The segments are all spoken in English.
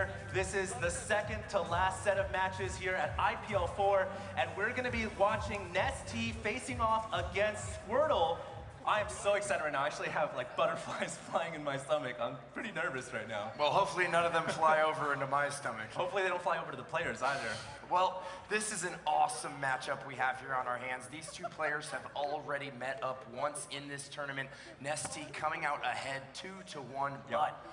here. This is the second to last set of matches here at IPL-4, and we're going to be watching NesTea facing off against Squirtle. I am so excited right now. I actually have like butterflies flying in my stomach. I'm pretty nervous right now. Well, hopefully none of them fly over into my stomach. Hopefully they don't fly over to the players either. Well, this is an awesome matchup we have here on our hands. These two players have already met up once in this tournament. NesTea coming out ahead 2-1, but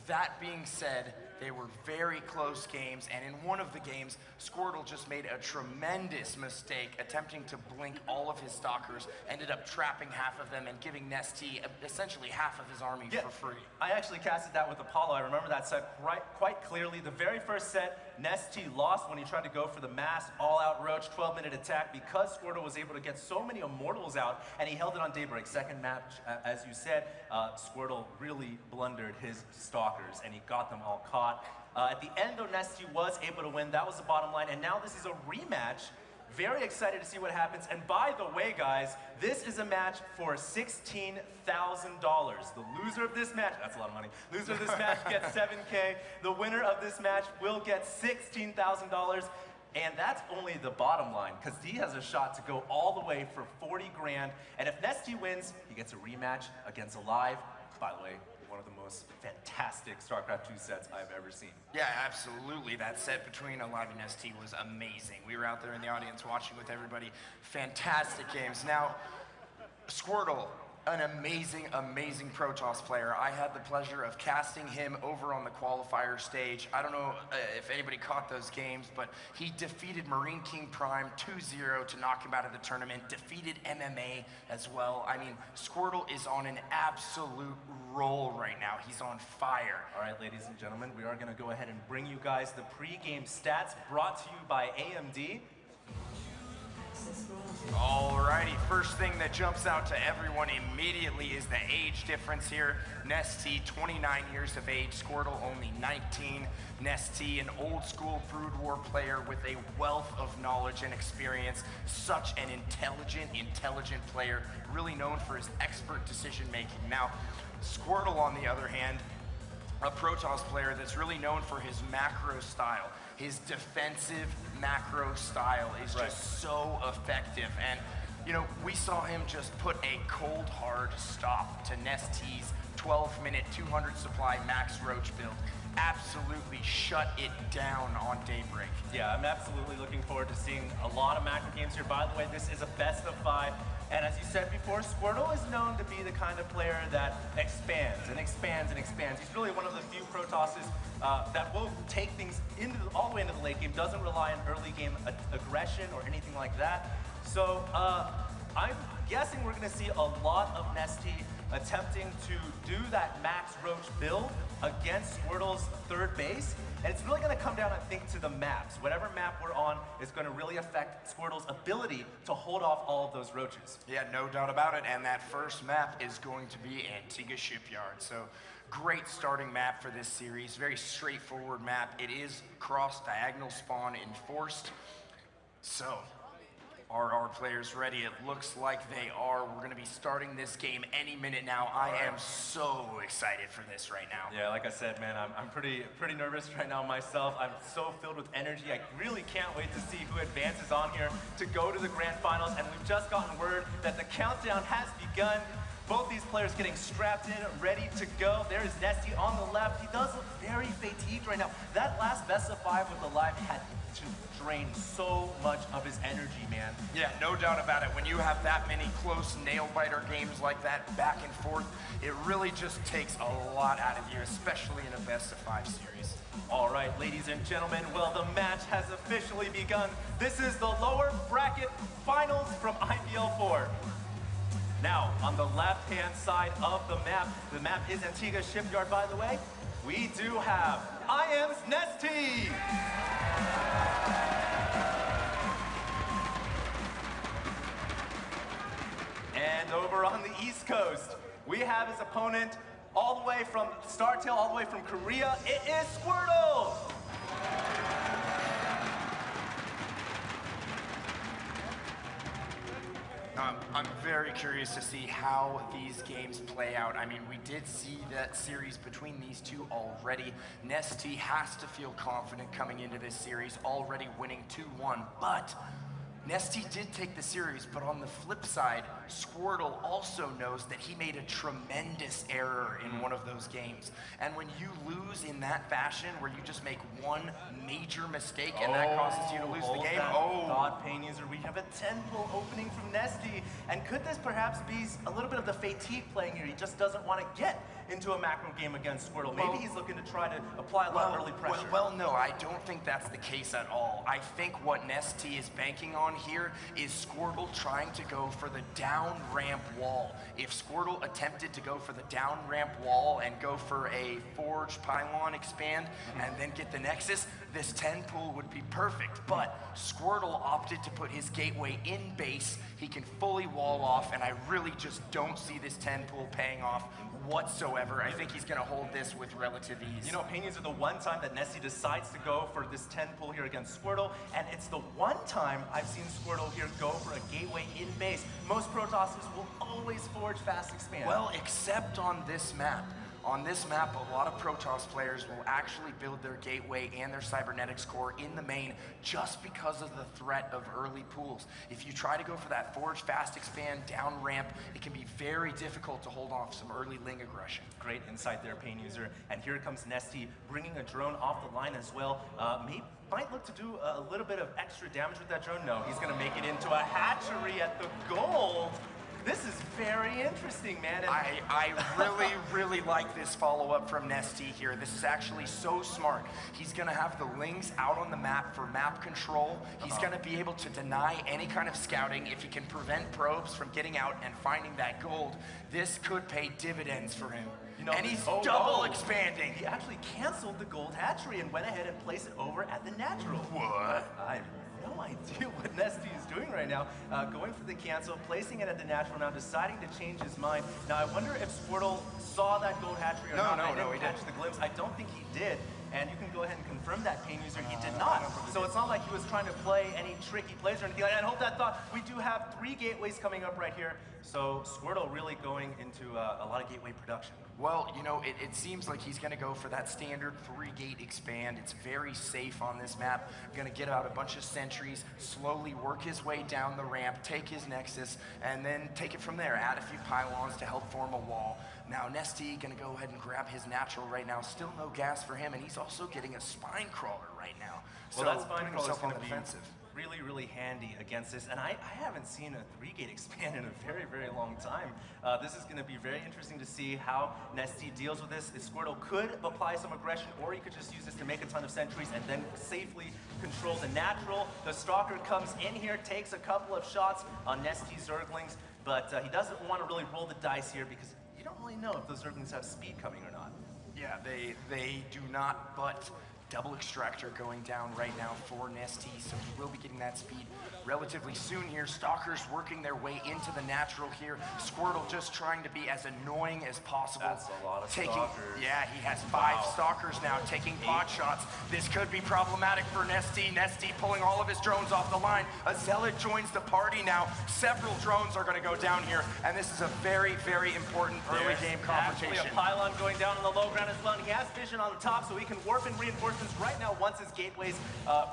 that being said, they were very close games, and in one of the games, Squirtle just made a tremendous mistake attempting to blink all of his stalkers, ended up trapping half of them and giving NesTea essentially half of his army for free. I actually casted that with Apollo. I remember that set quite clearly. The very first set, NesTea lost when he tried to go for the mass all-out roach 12-minute attack because Squirtle was able to get so many immortals out, and he held it on Daybreak. Second match, as you said, Squirtle really blundered his stalkers, and he got them all caught. At the end, though, NesTea was able to win. That was the bottom line, and now this is a rematch. Very excited to see what happens. And by the way, guys, this is a match for $16,000. The loser of this match, that's a lot of money. Loser of this match gets $7K. The winner of this match will get $16,000. And that's only the bottom line, because D has a shot to go all the way for 40 grand. And if NesTea wins, he gets a rematch against Alive. By the way, one of the most fantastic StarCraft 2 sets I've ever seen. Yeah, absolutely. That set between Alive and NesTea was amazing. We were out there in the audience watching with everybody. Fantastic games. Now, Squirtle, an amazing, amazing Protoss player. I had the pleasure of casting him over on the qualifier stage. I don't know if anybody caught those games, but he defeated Marine King Prime 2-0 to knock him out of the tournament, defeated MMA as well. I mean, Squirtle is on an absolute roll right now. He's on fire. All right, ladies and gentlemen, we are going to go ahead and bring you guys the pre-game stats brought to you by AMD. Alrighty, first thing that jumps out to everyone immediately is the age difference here. NesTea, 29 years of age, Squirtle only 19. NesTea, an old school Brood War player with a wealth of knowledge and experience. Such an intelligent player, really known for his expert decision making. Now, Squirtle, on the other hand, a Protoss player that's really known for his macro style. His defensive macro style is just so effective. And, you know, we saw him just put a cold, hard stop to NesTea's 12-minute, 200 supply max roach build. Absolutely shut it down on Daybreak. Yeah, I'm absolutely looking forward to seeing a lot of macro games here. By the way, this is a best of 5. And as you said before, Squirtle is known to be the kind of player that expands and expands and expands. He's really one of the few Protosses that will take things all the way into the late game, doesn't rely on early game aggression or anything like that. So I'm guessing we're going to see a lot of NesTea attempting to do that max roach build against Squirtle's third base. And it's really going to come down, I think, to the maps. Whatever map we're on is going to really affect Squirtle's ability to hold off all of those roaches. Yeah, no doubt about it. And that first map is going to be Antigua Shipyard. So great starting map for this series. Very straightforward map. It is cross-diagonal spawn enforced. So, are our players ready? It looks like they are. We're going to be starting this game any minute now. I am so excited for this right now. Yeah, like I said, man, I'm pretty nervous right now myself. I'm so filled with energy. I really can't wait to see who advances on here to go to the grand finals. And we've just gotten word that the countdown has begun. Both these players getting strapped in, ready to go. There's NesTea on the left. He does look very fatigued right now. That last best of 5 with Alive had to drain so much of his energy, man. Yeah, no doubt about it. When you have that many close nail-biter games like that, back and forth, it really just takes a lot out of you, especially in a best of 5 series. All right, ladies and gentlemen, well, the match has officially begun. This is the lower bracket finals from IPL-4. Now, on the left-hand side of the map is Antigua Shipyard, by the way. We do have IM's NesTea. And over on the East Coast, we have his opponent all the way from StarTale, all the way from Korea. It is Squirtle. I'm very curious to see how these games play out. I mean, we did see that series between these two already. NesTea has to feel confident coming into this series, already winning 2-1, but NesTea did take the series, but on the flip side, Squirtle also knows that he made a tremendous error in one of those games. And when you lose in that fashion, where you just make one major mistake and that causes you to lose the game, thought, Pain User, we have a 10-pull opening from NesTea, and could this perhaps be a little bit of the fatigue playing here? He just doesn't want to get into a macro game against Squirtle. Maybe he's looking to try to apply a lot of early pressure. Well, no, I don't think that's the case at all. I think what NesTea is banking on here is Squirtle trying to go for the down ramp wall. If Squirtle attempted to go for the down ramp wall and go for a Forge Pylon expand and then get the Nexus, this 10 pull would be perfect. But Squirtle opted to put his gateway in base. He can fully wall off, and I really just don't see this 10 pull paying off whatsoever. I think he's going to hold this with relative ease. You know, Pain User, the one time that NesTea decides to go for this 10 pull here against Squirtle, and it's the one time I've seen Squirtle here go for a gateway in base. Most Protosses will always forge fast expand. Well, except on this map. On this map, a lot of Protoss players will actually build their gateway and their cybernetics core in the main just because of the threat of early pools. If you try to go for that forge fast expand down ramp, it can be very difficult to hold off some early Ling aggression. Great insight there, Pain User. And here comes NesTea bringing a drone off the line as well. Might look to do a little bit of extra damage with that drone. No, he's going to make it into a hatchery at the gold. This is very interesting, man. And I really, really like this follow-up from NesTea here. This is actually so smart. He's going to have the Lings out on the map for map control. He's going to be able to deny any kind of scouting if he can prevent probes from getting out and finding that gold. This could pay dividends for him. You know, and he's double expanding. He actually canceled the gold hatchery and went ahead and placed it over at the natural. What? I have no idea what NesTea is doing right now. Going for the cancel, placing it at the natural, now deciding to change his mind. Now I wonder if Squirtle saw that gold hatchery or not. No, he didn't catch the glimpse. I don't think he did. And you can go ahead and confirm that, Pain User. He did not. So it's not like he was trying to play any tricky plays or anything like that. And hold that thought. We do have 3 gateways coming up right here. So Squirtle really going into a lot of gateway production. Well, you know, it seems like he's going to go for that standard 3-gate expand. It's very safe on this map. Going to get out a bunch of sentries, slowly work his way down the ramp, take his Nexus, and then take it from there. Add a few pylons to help form a wall. Now, NesTea going to go ahead and grab his natural right now. Still no gas for him, and he's also getting a spine crawler right now. Well, so that spine crawler is going to be defensive. Really, really handy against this. And I haven't seen a 3-gate expand in a very, very long time. This is going to be very interesting to see how NesTea deals with this. Squirtle could apply some aggression, or he could just use this to make a ton of sentries and then safely control the natural. The Stalker comes in here, takes a couple of shots on NesTea Zerglings, but he doesn't want to really roll the dice here because you don't really know if those Zerglings have speed coming or not. Yeah, they do not, but double extractor going down right now for NesTea, so he will be getting that speed relatively soon here. Stalkers working their way into the natural here. Squirtle just trying to be as annoying as possible. That's a lot of stalkers. Yeah, he has 5 stalkers now taking pot shots. This could be problematic for NesTea. NesTea pulling all of his drones off the line. A Zealot joins the party now. Several drones are going to go down here, and this is a very, very important early game confrontation. Actually a pylon going down on the low ground as well, and he has vision on the top, so he can warp and reinforce right now once his gateways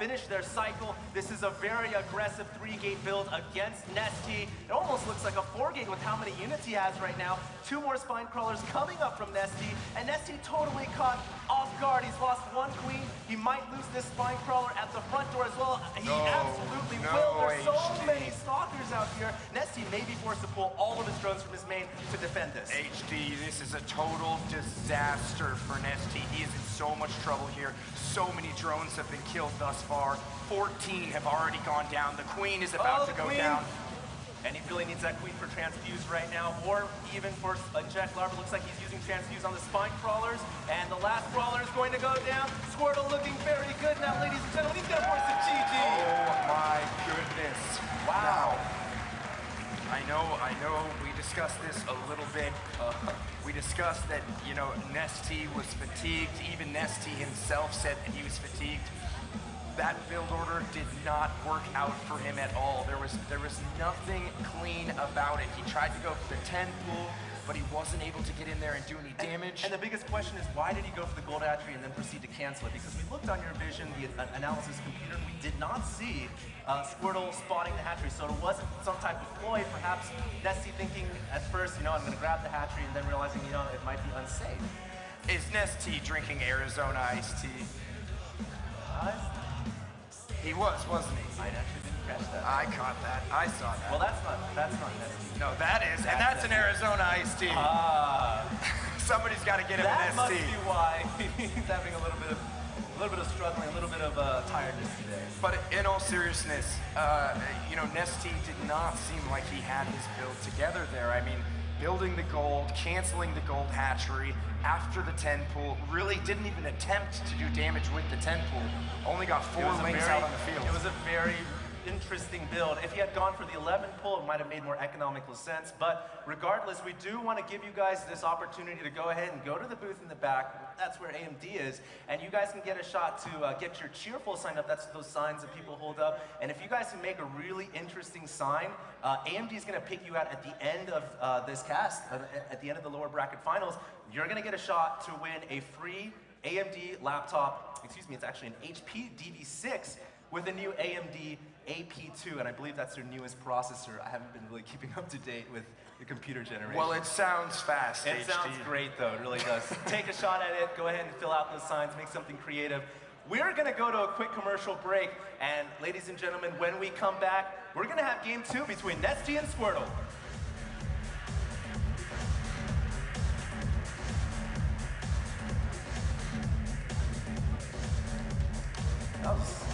finish their cycle. This is a very aggressive 3-gate build against NesTea. It almost looks like a 4-gate with how many units he has right now. 2 more spine crawlers coming up from NesTea, and NesTea totally caught off guard. He's lost 1 queen. He might lose this spine crawler at the front door as well. He absolutely will. There's so many stalkers out here. NesTea may be forced to pull all of his drones from his main to defend this. HD, this is a total disaster for NesTea. He is in so much trouble here. So many drones have been killed thus far. 14 have already gone down. The queen is about to go down. And he really needs that queen for transfuse right now, or even for a Jack Larva. Looks like he's using transfuse on the spine crawlers. And the last crawler is going to go down. Squirtle looking very good now, ladies and gentlemen. He's going to force a GG. Oh my goodness. Wow. I know we discussed this a little bit. We discussed that, you know, NesTea was fatigued. Even NesTea himself said that he was fatigued. that build order did not work out for him at all. There was nothing clean about it. He tried to go for the 10 pull, but he wasn't able to get in there and do any damage. And the biggest question is, why did he go for the gold hatchery and then proceed to cancel it? Because we looked on your vision, the analysis computer, and we did not see Squirtle spotting the hatchery. So it wasn't some type of ploy. Perhaps NesTea thinking at first, I'm going to grab the hatchery, and then realizing, it might be unsafe. Is NesTea drinking Arizona iced tea? He was, wasn't he? I actually didn't catch that. I caught that. I saw that. Well, that's not NesTea. No, that is, and that's an Arizona iced tea. Somebody's got to get him an That must NesTea. be why he's having a little bit of struggling, a little bit of tiredness today. But in all seriousness, NesTea did not seem like he had his build together there. I mean, building the gold, canceling the gold hatchery after the 10 pull, really didn't even attempt to do damage with the 10 pull. Only got 4 lings out on the field. It was a very interesting build. If he had gone for the 11 pull, it might have made more economical sense. But regardless, we do want to give you guys this opportunity to go ahead and go to the booth in the back. That's where AMD is. And you guys can get a shot to get your cheerful sign up. That's those signs that people hold up. And if you guys can make a really interesting sign, AMD is going to pick you out at the end of this cast, at the end of the lower bracket finals. You're going to get a shot to win a free AMD laptop. Excuse me, it's actually an HP DV6 with a new AMD AP2, and I believe that's their newest processor. I haven't been really keeping up to date with the computer generation. Well, it sounds fast, It sounds great, though. It really does. Take a shot at it. Go ahead and fill out those signs. Make something creative. We're going to go to a quick commercial break, and ladies and gentlemen, when we come back, we're going to have game 2 between NesTea and Squirtle. That was